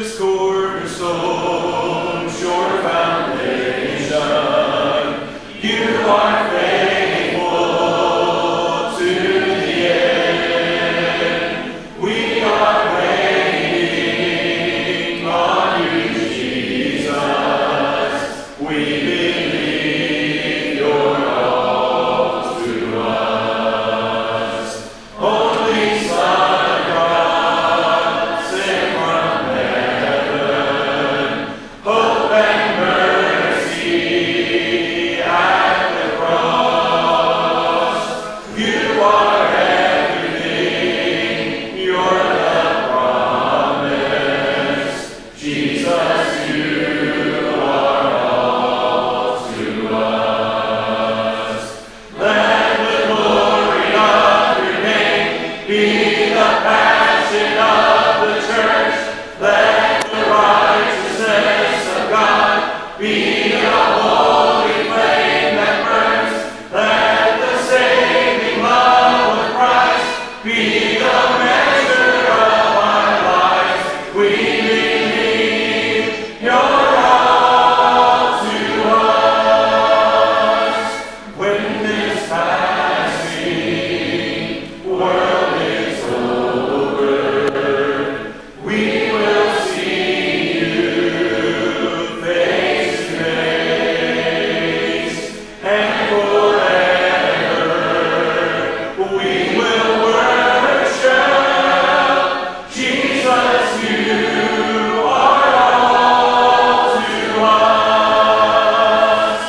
precious cornerstone, sure foundation. You are faithful to the end. We are waiting on you, Jesus. We believe you're all to us. Holy Son of God, sent from heaven, hope and mercy at the cross. You are everything, you're the promise. Jesus, you are all to us. Let the glory of your name be the passion of the church. Let the righteousness of God be the holy flame that burns. Let the saving love of Christ be the measure of our lives. We believe you're all to us. When this passing world is over, we will see you face to face, and forever we will worship Jesus. You are all to us.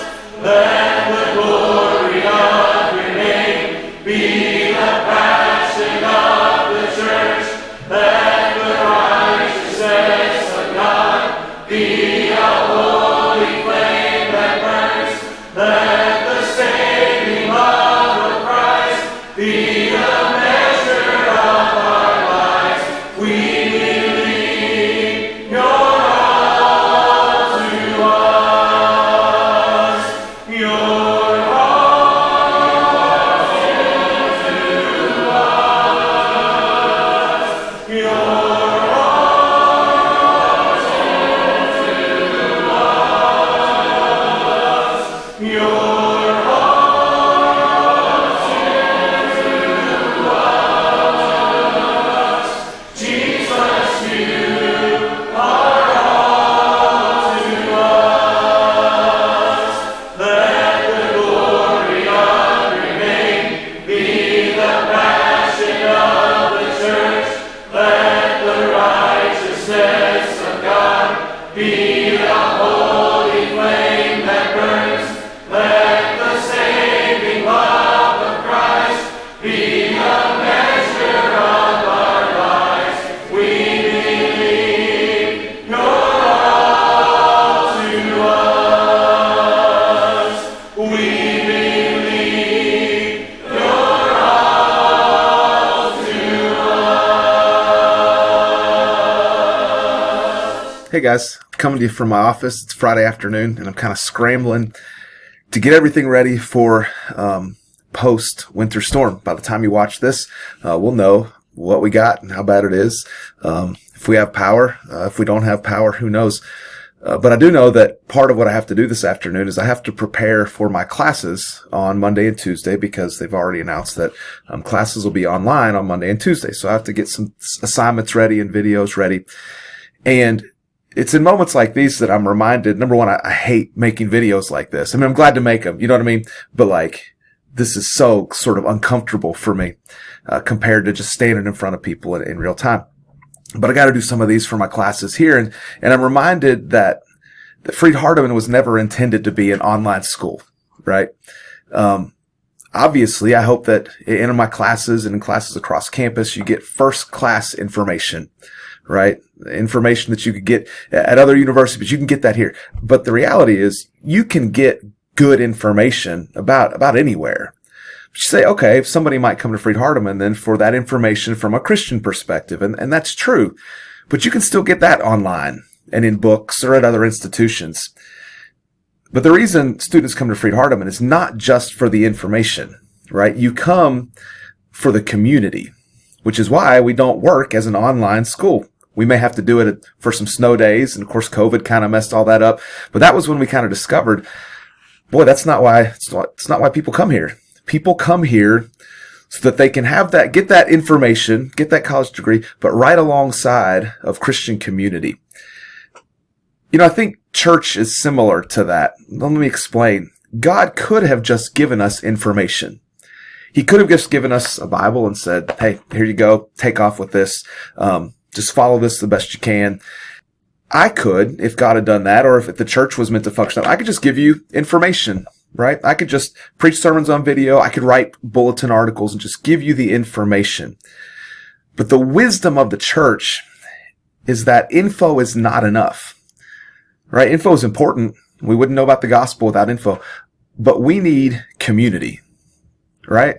Let the glory of your name be the passion of the church. Let the righteousness of God be a holy flame that burns. Let the saving love of Christ be the measure of our lives. We believe you're all to us. You're all to us. You're all to us. You're all to us. Jesus, you are all to us. Let the glory of your name be the passion of the church. Let the righteousness of God be the holy flame that burns. Let the saving love of Christ be the measure of our lives. We believe you're all to us. We believe you're all to us. Hey guys, coming to you from my office. It's Friday afternoon, and I'm kind of scrambling to get everything ready for post-winter storm. By the time you watch this, we'll know what we got and how bad it is. If we have power, if we don't have power, who knows? But I do know that part of what I have to do this afternoon is I have to prepare for my classes on Monday and Tuesday, because they've already announced that classes will be online on Monday and Tuesday. So I have to get some assignments ready and videos ready. And it's in moments like these that I'm reminded, number one, I hate making videos like this. I mean, I'm glad to make them, you know what I mean? But like, this is so sort of uncomfortable for me, compared to just standing in front of people in real time. But I got to do some of these for my classes here. And I'm reminded that Freed-Hardeman was never intended to be an online school, right? Obviously, I hope that in my classes and in classes across campus, you get first class information, right? Information that you could get at other universities, but you can get that here. But the reality is you can get good information about anywhere. But you say, okay, if somebody might come to Freed-Hardeman then for that information from a Christian perspective, and that's true. But you can still get that online and in books or at other institutions. But the reason students come to Freed-Hardeman is not just for the information, right? You come for the community, which is why we don't work as an online school. We may have to do it for some snow days. And of course, COVID kind of messed all that up. But that was when we kind of discovered, boy, it's not why people come here. People come here so that they can get that information, get that college degree, but right alongside of Christian community. I think church is similar to that. Let me explain. God could have just given us information. He could have just given us a Bible and said, hey, here you go. Take off with this. Just follow this the best you can. I could, if God had done that, or if the church was meant to function, I could just give you information, right? I could just preach sermons on video. I could write bulletin articles and just give you the information. But the wisdom of the church is that info is not enough, right? Info is important. We wouldn't know about the gospel without info, but we need community, right?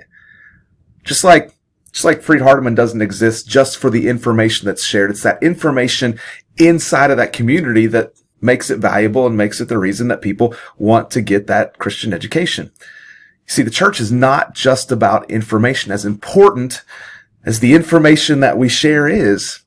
Just like Freed Hardeman doesn't exist just for the information that's shared. It's that information inside of that community that makes it valuable and makes it the reason that people want to get that Christian education. You see, the church is not just about information. As important as the information that we share is,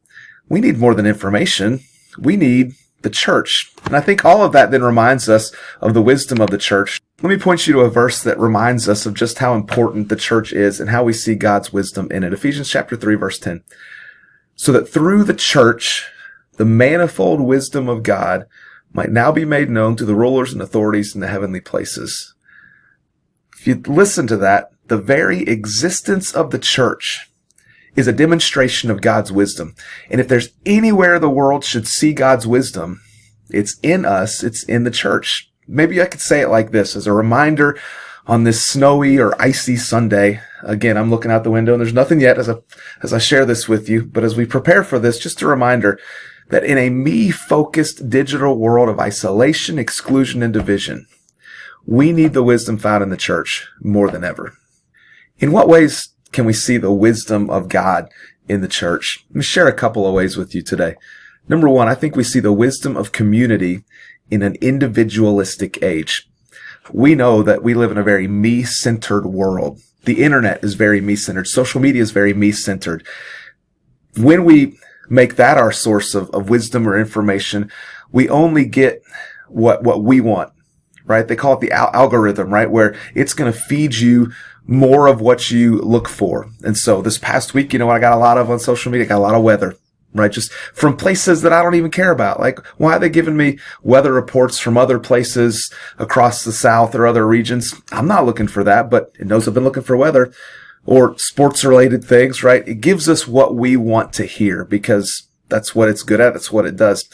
we need more than information. We need the church. And I think all of that then reminds us of the wisdom of the church. Let me point you to a verse that reminds us of just how important the church is and how we see God's wisdom in it. Ephesians chapter 3, verse 10. So that through the church, the manifold wisdom of God might now be made known to the rulers and authorities in the heavenly places. If you listen to that, the very existence of the church is a demonstration of God's wisdom. And if there's anywhere the world should see God's wisdom, it's in us, it's in the church. Maybe I could say it like this, as a reminder on this snowy or icy Sunday. Again, I'm looking out the window and there's nothing yet as I share this with you, but as we prepare for this, just a reminder that in a me-focused digital world of isolation, exclusion, and division, we need the wisdom found in the church more than ever. In what ways can we see the wisdom of God in the church? Let me share a couple of ways with you today. Number one, I think we see the wisdom of community in an individualistic age. We know that we live in a very me-centered world. The internet is very me-centered. Social media is very me-centered. When we make that our source of wisdom or information, we only get what we want, right? They call it the algorithm, right? Where it's going to feed you more of what you look for. And so this past week, what I got a lot of on social media, I got a lot of weather, right? Just from places that I don't even care about. Like, why are they giving me weather reports from other places across the South or other regions? I'm not looking for that, but it knows I've been looking for weather. Or sports related things, right? It gives us what we want to hear because that's what it's good at. That's what it does.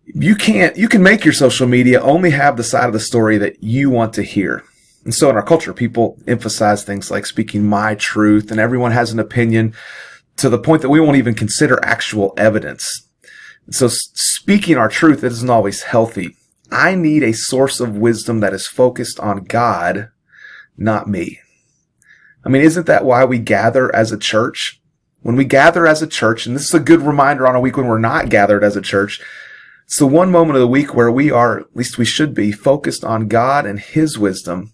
You can make your social media only have the side of the story that you want to hear. And so in our culture, people emphasize things like speaking my truth, and everyone has an opinion to the point that we won't even consider actual evidence. So speaking our truth isn't always healthy. I need a source of wisdom that is focused on God, not me. I mean, isn't that why we gather as a church? When we gather as a church, and this is a good reminder on a week when we're not gathered as a church, it's the one moment of the week where we are, at least we should be, focused on God and His wisdom.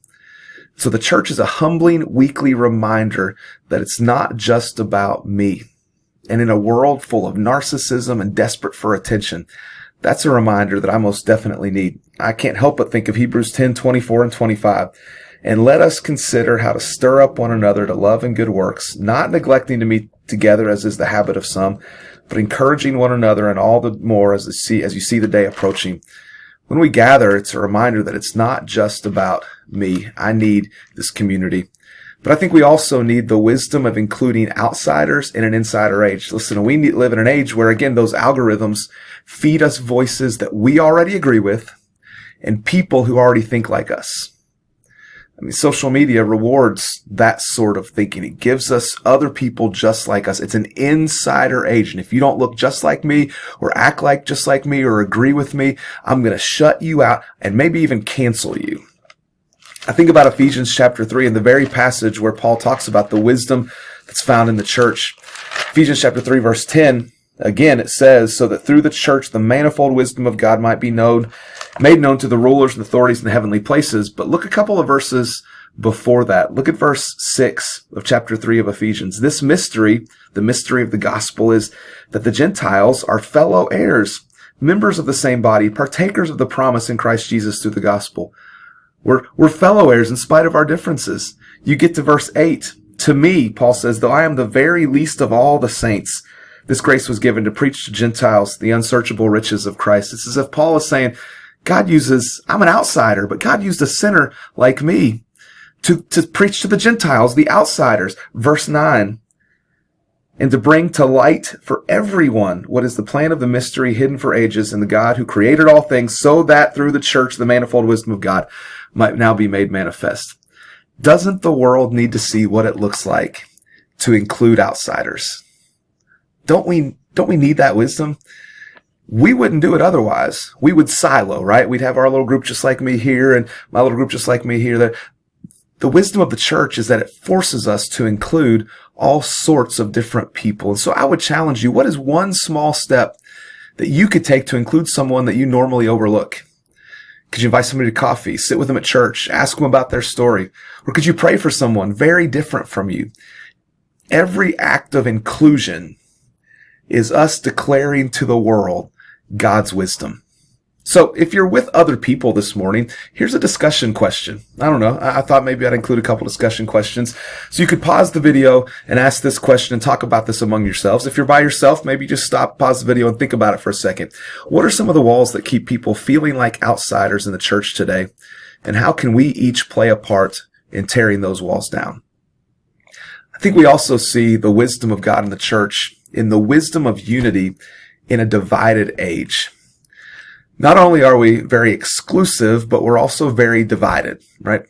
So the church is a humbling weekly reminder that it's not just about me. And in a world full of narcissism and desperate for attention, that's a reminder that I most definitely need. I can't help but think of Hebrews 10, 24 and 25. And let us consider how to stir up one another to love and good works, not neglecting to meet together as is the habit of some, but encouraging one another, and all the more as you see the day approaching. When we gather, it's a reminder that it's not just about me. I need this community. But I think we also need the wisdom of including outsiders in an insider age. Listen, we live in an age where, again, those algorithms feed us voices that we already agree with and people who already think like us. I mean, social media rewards that sort of thinking. It gives us other people just like us. It's an insider age. And if you don't look just like me or act like just like me or agree with me, I'm going to shut you out and maybe even cancel you. I think about Ephesians chapter 3 and the very passage where Paul talks about the wisdom that's found in the church. Ephesians chapter 3, verse 10, again, it says, so that through the church, the manifold wisdom of God might be made known to the rulers and authorities in the heavenly places. But look a couple of verses before that. Look at verse 6 of chapter 3 of Ephesians. This mystery, the mystery of the gospel, is that the Gentiles are fellow heirs, members of the same body, partakers of the promise in Christ Jesus through the gospel. We're fellow heirs in spite of our differences. You get to verse 8. To me, Paul says, though I am the very least of all the saints, this grace was given to preach to Gentiles the unsearchable riches of Christ. It's as if Paul is saying, I'm an outsider, but God used a sinner like me to preach to the Gentiles, the outsiders. Verse 9. And to bring to light for everyone what is the plan of the mystery hidden for ages in the God who created all things, so that through the church the manifold wisdom of God might now be made manifest. Doesn't the world need to see what it looks like to include outsiders? Don't we need that wisdom? We wouldn't do it otherwise. We would silo, right? We'd have our little group just like me here and my little group just like me here. The wisdom of the church is that it forces us to include all sorts of different people. And so I would challenge you, what is one small step that you could take to include someone that you normally overlook? Could you invite somebody to coffee, sit with them at church, ask them about their story? Or could you pray for someone very different from you? Every act of inclusion is us declaring to the world God's wisdom. So if you're with other people this morning, here's a discussion question. I don't know. I thought maybe I'd include a couple discussion questions. So you could pause the video and ask this question and talk about this among yourselves. If you're by yourself, maybe just stop, pause the video, and think about it for a second. What are some of the walls that keep people feeling like outsiders in the church today? And how can we each play a part in tearing those walls down? I think we also see the wisdom of God in the church in the wisdom of unity in a divided age. Not only are we very exclusive, but we're also very divided, right?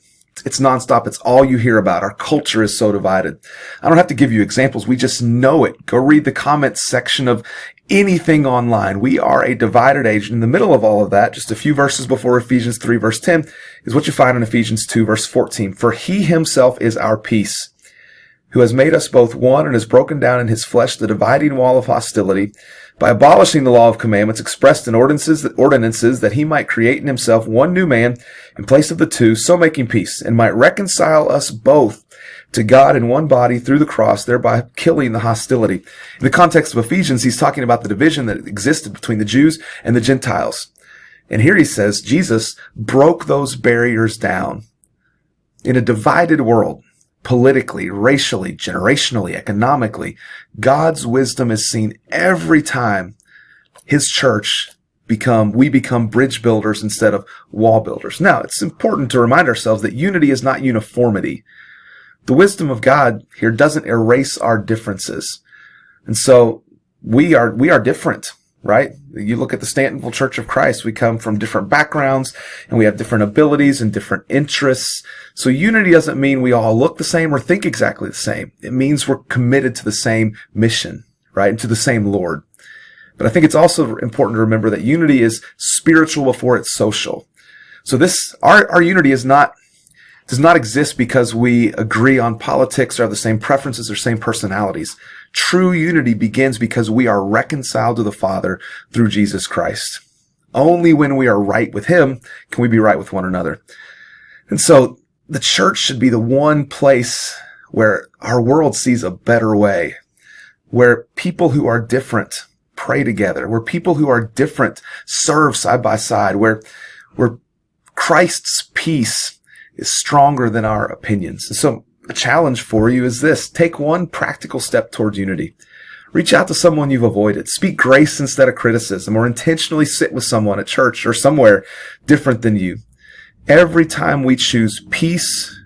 It's nonstop. It's all you hear about. Our culture is so divided. I don't have to give you examples. We just know it. Go read the comments section of anything online. We are a divided age. In the middle of all of that, just a few verses before Ephesians 3 verse 10 is what you find in Ephesians 2 verse 14. For he himself is our peace, who has made us both one and has broken down in his flesh the dividing wall of hostility by abolishing the law of commandments expressed in ordinances that he might create in himself one new man in place of the two, so making peace, and might reconcile us both to God in one body through the cross, thereby killing the hostility. In the context of Ephesians, he's talking about the division that existed between the Jews and the Gentiles. And here he says Jesus broke those barriers down. In a divided world, politically, racially, generationally, economically, God's wisdom is seen every time his church we become bridge builders instead of wall builders. Now, it's important to remind ourselves that unity is not uniformity. The wisdom of God here doesn't erase our differences. And so we are different, right? You look at the Stantonville Church of Christ, we come from different backgrounds and we have different abilities and different interests. So unity doesn't mean we all look the same or think exactly the same. It means we're committed to the same mission, right? And to the same Lord. But I think it's also important to remember that unity is spiritual before it's social. So our unity does not exist because we agree on politics or have the same preferences or same personalities. True unity begins because we are reconciled to the Father through Jesus Christ. Only when we are right with him can we be right with one another. And so the church should be the one place where our world sees a better way, where people who are different pray together, where people who are different serve side by side, where Christ's peace is stronger than our opinions. And so a challenge for you is this: take one practical step towards unity. Reach out to someone you've avoided. Speak grace instead of criticism, or intentionally sit with someone at church or somewhere different than you. Every time we choose peace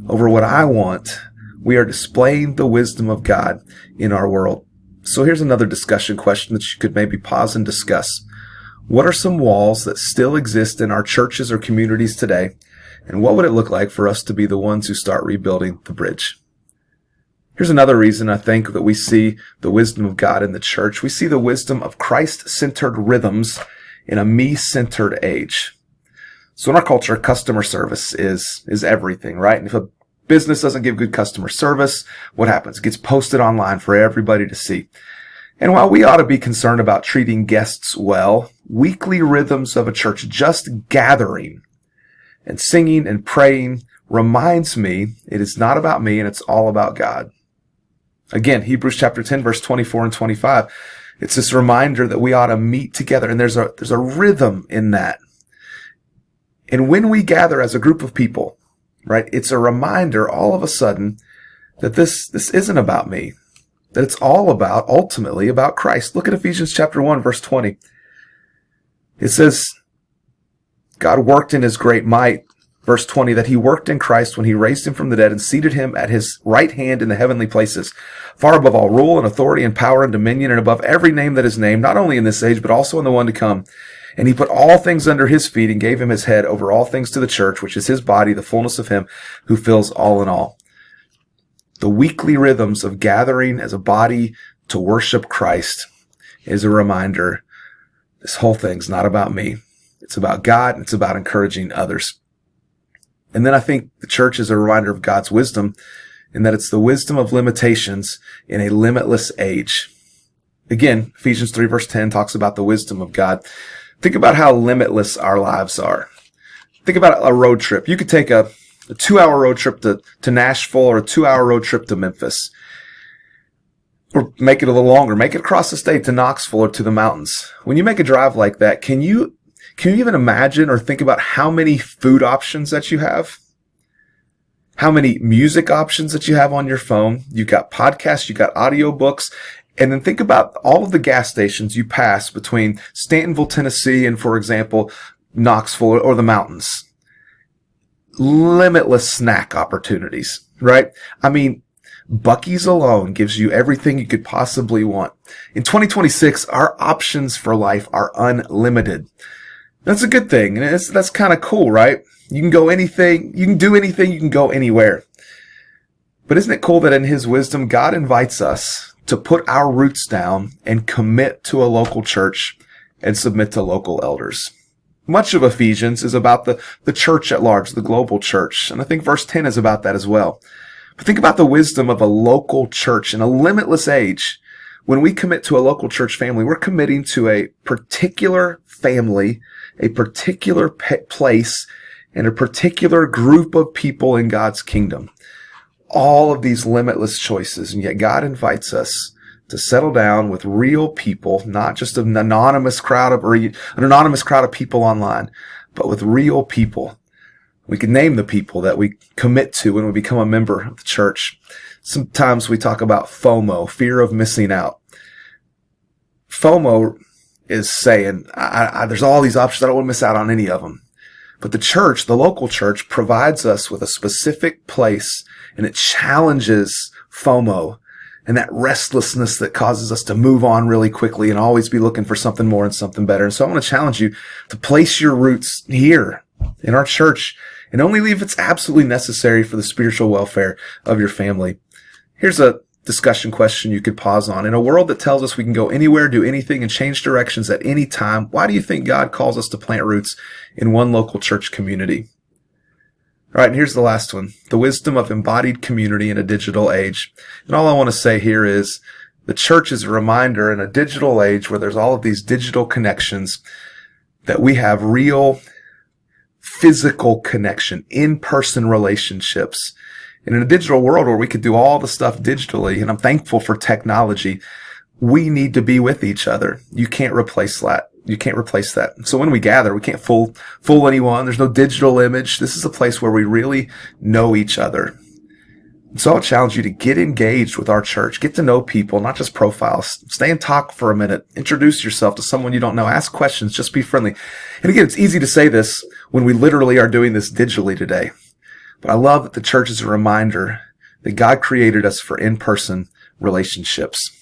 over what I want, we are displaying the wisdom of God in our world. So here's another discussion question that you could maybe pause and discuss. What are some walls that still exist in our churches or communities today? And what would it look like for us to be the ones who start rebuilding the bridge? Here's another reason I think that we see the wisdom of God in the church. We see the wisdom of Christ-centered rhythms in a me-centered age. So in our culture, customer service is everything, right? And if a business doesn't give good customer service, what happens? It gets posted online for everybody to see. And while we ought to be concerned about treating guests well, weekly rhythms of a church just gathering and singing and praying reminds me it is not about me and it's all about God. Again, Hebrews chapter 10, verse 24 and 25. It's this reminder that we ought to meet together, and there's a rhythm in that. And when we gather as a group of people, right, it's a reminder all of a sudden that this isn't about me, that it's all about, ultimately, about Christ. Look at Ephesians chapter 1, verse 20. It says, God worked in his great might, verse 20, that he worked in Christ when he raised him from the dead and seated him at his right hand in the heavenly places, far above all rule and authority and power and dominion, and above every name that is named, not only in this age, but also in the one to come. And he put all things under his feet and gave him his head over all things to the church, which is his body, the fullness of him who fills all in all. The weekly rhythms of gathering as a body to worship Christ is a reminder this whole thing's not about me. It's about God, and it's about encouraging others. And then I think the church is a reminder of God's wisdom, in that it's the wisdom of limitations in a limitless age. Again, Ephesians 3 verse 10 talks about the wisdom of God. Think about how limitless our lives are. Think about a road trip. You could take a 2-hour road trip to Nashville, or a 2-hour road trip to Memphis. Or make it a little longer. Make it across the state to Knoxville or to the mountains. When you make a drive like that, can you even imagine or think about how many food options that you have? How many music options that you have on your phone? You've got podcasts, you've got audiobooks, and then think about all of the gas stations you pass between Stantonville, Tennessee, and, for example, Knoxville or the mountains. Limitless snack opportunities, right? I mean, Buc-ee's alone gives you everything you could possibly want. In 2026, our options for life are unlimited. That's a good thing, and that's kind of cool, right? You can go anything, you can do anything, you can go anywhere. But isn't it cool that in his wisdom, God invites us to put our roots down and commit to a local church and submit to local elders? Much of Ephesians is about the church at large, the global church. And I think verse 10 is about that as well. But think about the wisdom of a local church in a limitless age. When we commit to a local church family, we're committing to a particular family, a particular place, and a particular group of people in God's kingdom. All of these limitless choices, and yet God invites us to settle down with real people, not just an anonymous crowd of people online, but with real people. We can name the people that we commit to when we become a member of the church. Sometimes we talk about FOMO, fear of missing out. FOMO is saying, there's all these options, I don't want to miss out on any of them. But the church, the local church, provides us with a specific place, and it challenges FOMO and that restlessness that causes us to move on really quickly and always be looking for something more and something better. And so I want to challenge you to place your roots here in our church and only leave if it's absolutely necessary for the spiritual welfare of your family. Here's a discussion question you could pause on. In a world that tells us we can go anywhere, do anything, and change directions at any time, why do you think God calls us to plant roots in one local church community? All right, and here's the last one. The wisdom of embodied community in a digital age. And all I want to say here is the church is a reminder in a digital age where there's all of these digital connections that we have real physical connection, in-person relationships. And in a digital world where we could do all the stuff digitally, and I'm thankful for technology, we need to be with each other. You can't replace that. You can't replace that. So when we gather, we can't fool anyone. There's no digital image. This is a place where we really know each other. So I'll challenge you to get engaged with our church. Get to know people, not just profiles. Stay and talk for a minute. Introduce yourself to someone you don't know. Ask questions. Just be friendly. And again, it's easy to say this when we literally are doing this digitally today. But I love that the church is a reminder that God created us for in-person relationships.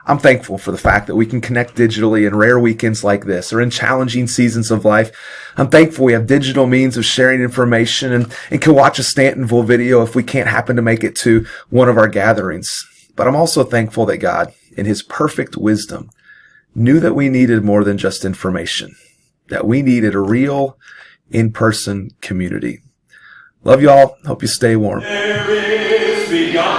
I'm thankful for the fact that we can connect digitally in rare weekends like this or in challenging seasons of life. I'm thankful we have digital means of sharing information and can watch a Stantonville video if we can't happen to make it to one of our gatherings. But I'm also thankful that God, in his perfect wisdom, knew that we needed more than just information, that we needed a real in-person community. Love y'all. Hope you stay warm. There is beyond